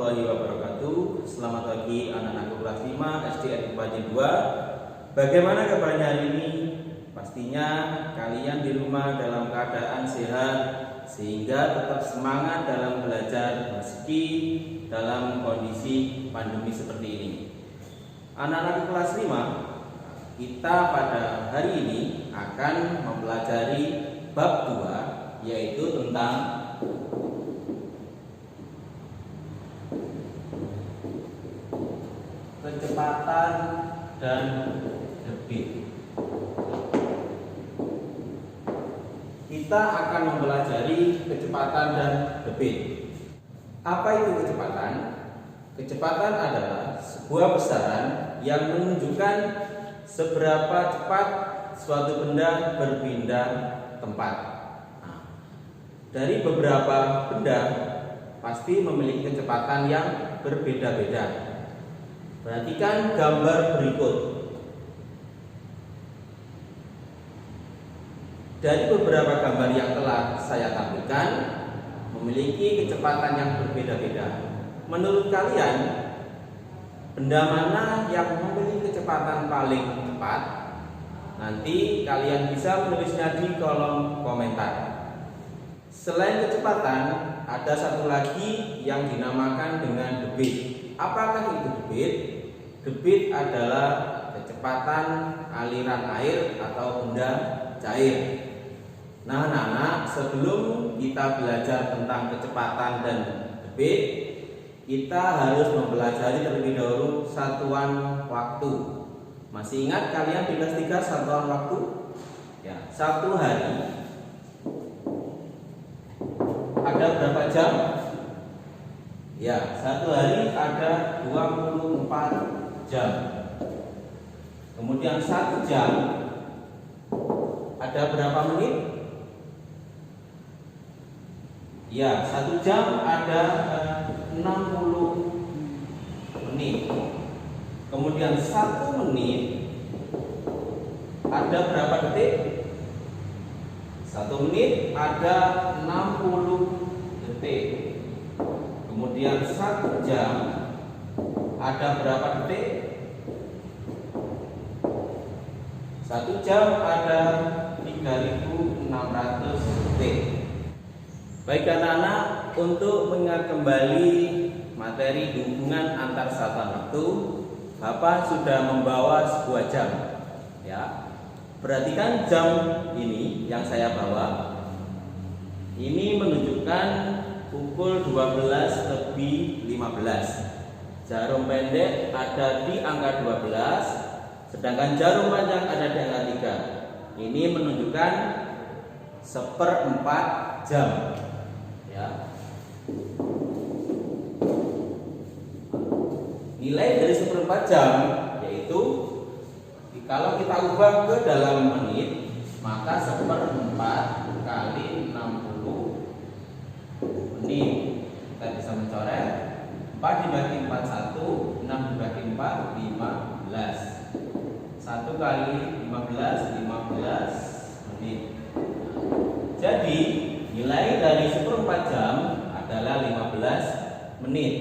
warahmatullahi wabarakatuh. Selamat pagi anak-anakku kelas 5 SD Pagi 2. Bagaimana kabarnya hari ini? Pastinya kalian di rumah dalam keadaan sehat sehingga tetap semangat dalam belajar meski dalam kondisi pandemi seperti ini. Anak-anakku kelas 5, kita pada hari ini akan mempelajari bab 2, yaitu tentang kecepatan dan debit. Kita akan mempelajari kecepatan dan debit. Apa itu kecepatan? Kecepatan adalah sebuah besaran yang menunjukkan seberapa cepat suatu benda berpindah tempat. Nah, dari beberapa benda pasti memiliki kecepatan yang berbeda-beda. Perhatikan gambar berikut. Dari beberapa gambar yang telah saya tampilkan memiliki kecepatan yang berbeda-beda. Menurut kalian, benda mana yang memiliki kecepatan paling cepat? Nanti kalian bisa menulisnya di kolom komentar. Selain kecepatan, ada satu lagi yang dinamakan dengan debit. Apakah itu debit? Debit adalah kecepatan aliran air atau benda cair. Nah, anak-anak, sebelum kita belajar tentang kecepatan dan debit, kita harus mempelajari terlebih dahulu satuan waktu. Masih ingat kalian di kelas 3 satuan waktu? Ya, satu hari ada berapa jam? Ya, satu hari ada 24 jam. Kemudian 1 jam ada berapa menit? Ya, 1 jam ada 60 menit. Kemudian 1 menit ada berapa detik? 1 menit ada 60 detik. Kemudian 1 jam ada berapa detik? 1 jam ada 3600 detik. Baik anak-anak, untuk mengingat kembali materi hubungan antar satuan waktu, Bapak sudah membawa sebuah jam. Ya, perhatikan jam ini yang saya bawa. Ini menunjukkan pukul 12:15. Jarum pendek ada di angka 12, sedangkan jarum panjang ada di angka 3. Ini menunjukkan 1/4 jam. Ya. Nilai dari 1/4 jam yaitu kalau kita ubah ke dalam menit, maka 1/4 kali 60 menit. Kita bisa mencoret 4 dibagi 4 1, 6 dibagi 4 15. 1 kali 15 menit. Jadi nilai dari 1/4 jam adalah 15 menit.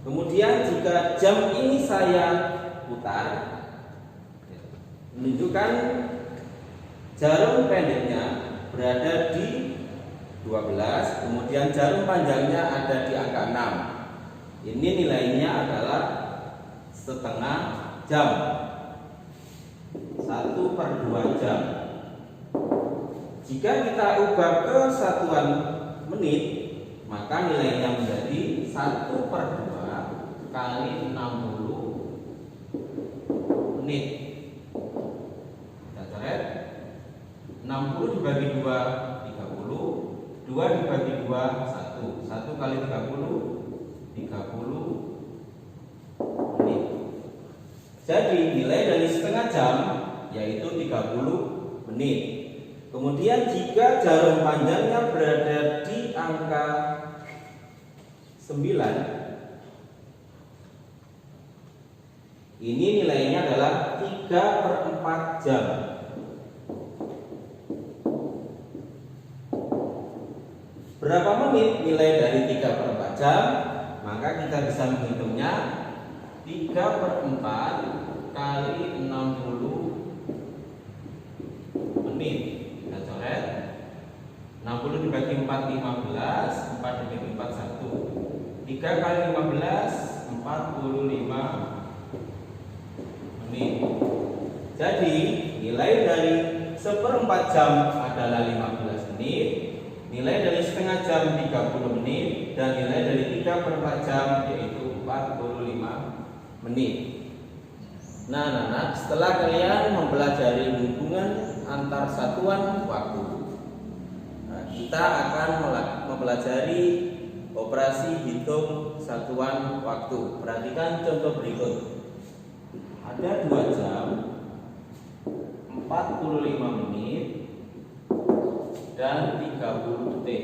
Kemudian jika jam ini saya putar, menunjukkan jarum pendeknya berada di 12, kemudian jarum panjangnya ada di angka 6. Ini nilainya adalah setengah jam. 1/2 jam. Jika kita ubah ke satuan menit, maka nilainya menjadi 1/2 kali 60 menit. Kita coret. 60 dibagi 2 30, 2 dibagi 2 1. 1 kali 30 menit. Jadi nilai dari setengah jam yaitu 30 menit. Kemudian jika jarum panjangnya berada di angka 9, ini nilainya adalah 3/4 jam. Berapa menit nilai dari 3/4 jam? Maka Maka kita bisa menghitungnya 3/4 kali 60 menit. Kita coret 60 dibagi 4 15, 4 dibagi 4 1. 3 kali 15 45 menit. Jadi nilai dari 1/4 jam adalah 15 menit, nilai dari setengah jam 30 menit, dan nilai dari 3/4 jam yaitu 45 menit. Nah, anak-anak, setelah kalian mempelajari hubungan antar satuan waktu, kita akan mempelajari operasi hitung satuan waktu. Perhatikan contoh berikut. Ada 2 jam 45 menit dan 30 detik.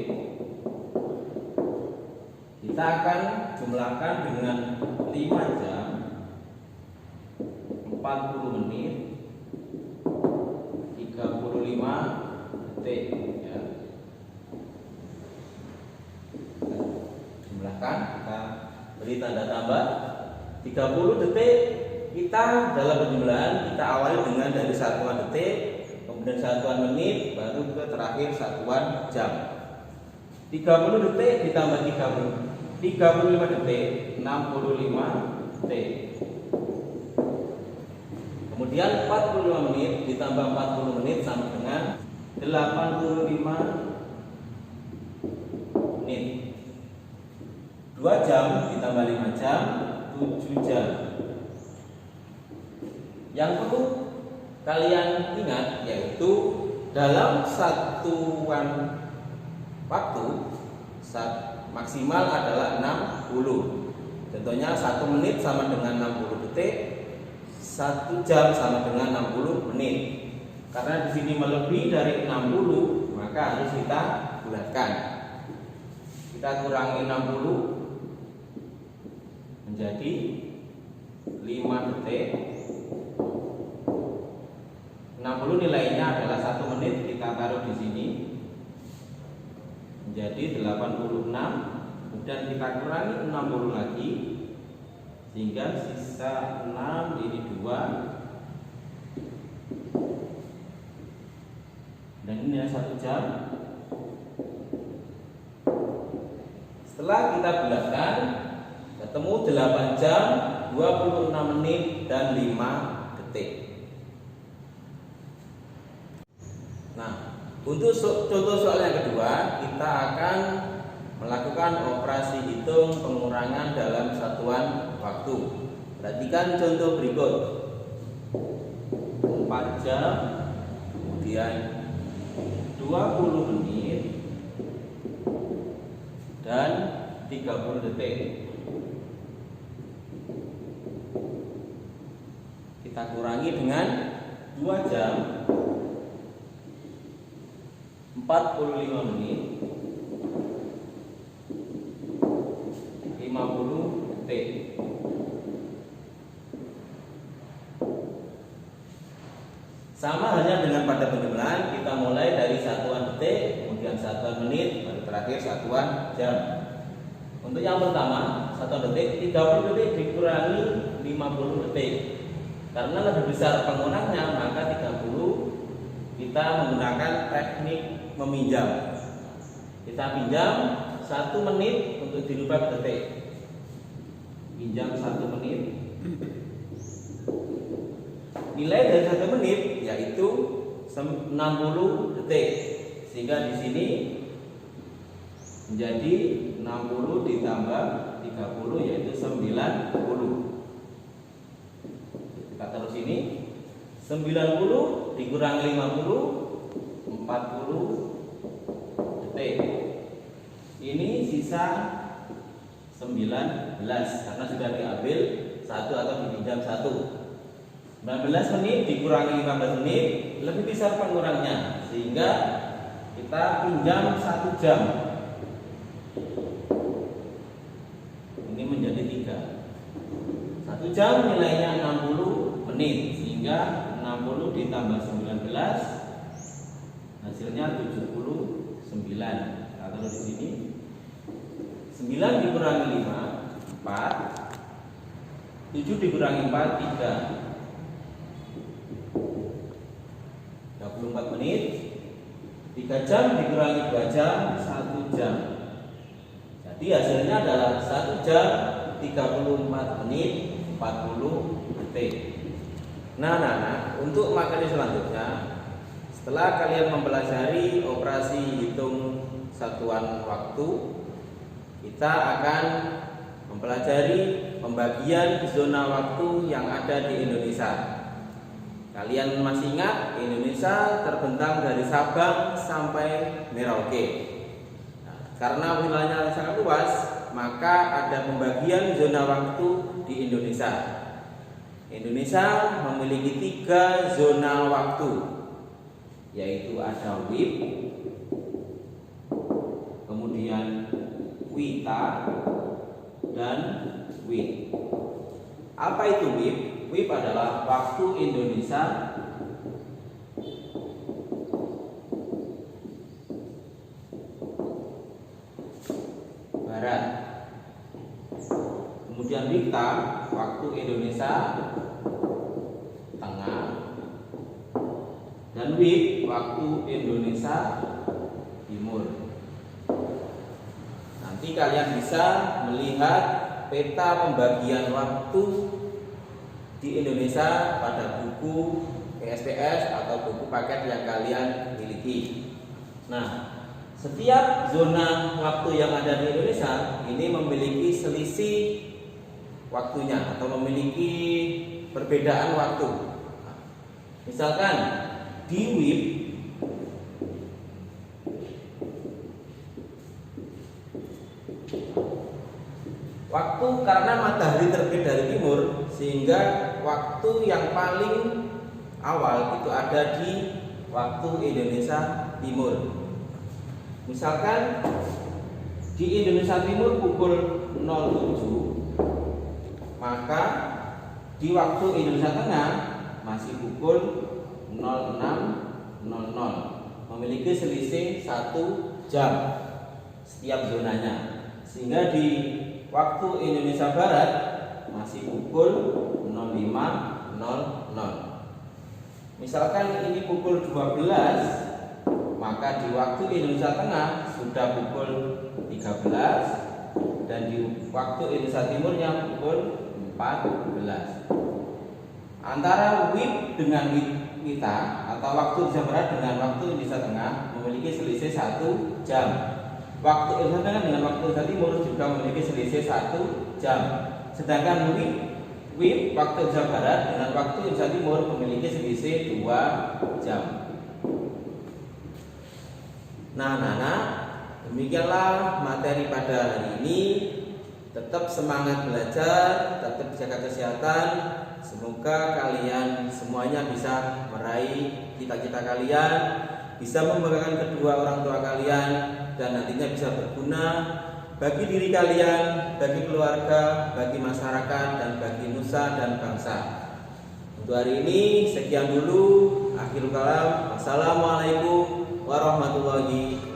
Kita akan jumlahkan dengan 5 jam 40 menit 35 detik ya. Jumlahkan, kita beri tanda tambah 30 detik. Kita dalam penjumlahan kita awali dengan dari satuan detik, kemudian satuan menit, baru ke terakhir satuan jam. 30 detik ditambah 35 detik 65 detik. Kemudian 45 menit ditambah 40 menit sama dengan 85 menit. 2 jam ditambah 5 jam 7 jam. Yang perlu kalian ingat yaitu dalam satuan waktu maksimal adalah 60. Contohnya 1 menit sama dengan 60 detik, 1 jam sama dengan 60 menit. Karena di sini melebihi dari 60, maka harus kita bulatkan. Kita kurangi 60 menjadi 5 detik. 60 nilainya adalah 1 menit, kita taruh di sini menjadi 86, kemudian kita kurangi 60 lagi sehingga sisa 6, ini 2, dan ini 1 jam. Setelah kita bulatkan ketemu 8 jam 26 menit dan 5 detik. Nah, untuk contoh soal yang kedua, kita akan melakukan operasi hitung pengurangan dalam satuan waktu. Perhatikan contoh berikut. 4 jam, kemudian 20 menit dan 30 detik. Kita kurangi dengan 2 jam 45 menit 50 detik. Sama halnya dengan pada penjumlahan, kita mulai dari satuan detik, kemudian satuan menit, baru terakhir satuan jam. Untuk yang pertama, satuan detik, 30 detik dikurangi 50 detik. Karena lebih besar penggunanya, maka 30 kita menggunakan teknik meminjam. Kita pinjam 1 menit untuk dirubah ke detik. Pinjam 1 menit. Nilai dari 1 menit yaitu 60 detik. Sehingga di sini menjadi 60 ditambah 30 yaitu 90. Kita taruh sini 90 dikurangi 50 40 detik. Ini sisa 19 karena sudah diambil 1 atau dipinjam 1. 19 menit dikurangi 15 menit, lebih besar pengurangnya sehingga kita pinjam 1 jam. Ini menjadi 3. 1 jam nilainya 60 menit sehingga 60 ditambah 19 hasilnya 79. Kita taruh di sini. 9 dikurangi 5 4. 7 dikurangi 4, 24 menit. 3 jam dikurangi 2 jam, 1 jam. Jadi hasilnya adalah 1 jam 34 menit 40 detik. Nah, untuk materi selanjutnya, setelah kalian mempelajari operasi hitung satuan waktu, kita akan mempelajari pembagian zona waktu yang ada di Indonesia. Kalian masih ingat, Indonesia terbentang dari Sabang sampai Merauke. Nah, karena wilayahnya sangat luas, maka ada pembagian zona waktu di Indonesia. Indonesia memiliki 3 zona waktu, yaitu ada WIB, kemudian WITA, dan WIT. Apa itu WIB? WIB adalah waktu Indonesia Barat. Kemudian WITA, waktu Indonesia Tengah. Dan WIB, waktu Indonesia Timur. Nanti kalian bisa melihat peta pembagian waktu di Indonesia pada buku PSPS atau buku paket yang kalian miliki. Nah, setiap zona waktu yang ada di Indonesia ini memiliki selisih waktunya atau memiliki perbedaan waktu. Misalkan di WIB waktu, karena matahari terbit dari timur, sehingga waktu yang paling awal itu ada di waktu Indonesia Timur. Misalkan di Indonesia Timur pukul 07, maka di waktu Indonesia Tengah masih pukul 06.00, memiliki selisih 1 jam setiap zonanya. Sehingga di waktu Indonesia Barat masih pukul 05.00. Misalkan ini pukul 12, maka di waktu Indonesia Tengah sudah pukul 13, dan di waktu Indonesia Timurnya pukul 14. Antara WIB dengan WITA atau waktu Indonesia Barat dengan waktu Indonesia Tengah memiliki selisih 1 jam. Waktu Indonesia Tengah dengan waktu Indonesia Timur juga memiliki selisih 1 jam. Sedangkan WIB waktu Indonesia Barat dengan waktu Indonesia Timur memiliki selisih 2 jam. Nah, demikianlah materi pada hari ini. Tetap semangat belajar, tetap jaga kesehatan. Semoga kalian semuanya bisa meraih cita-cita kalian, bisa membanggakan kedua orang tua kalian, dan nantinya bisa berguna bagi diri kalian, bagi keluarga, bagi masyarakat, dan bagi nusa dan bangsa. Untuk hari ini sekian dulu. Akhirul kalam. Wassalamualaikum warahmatullahi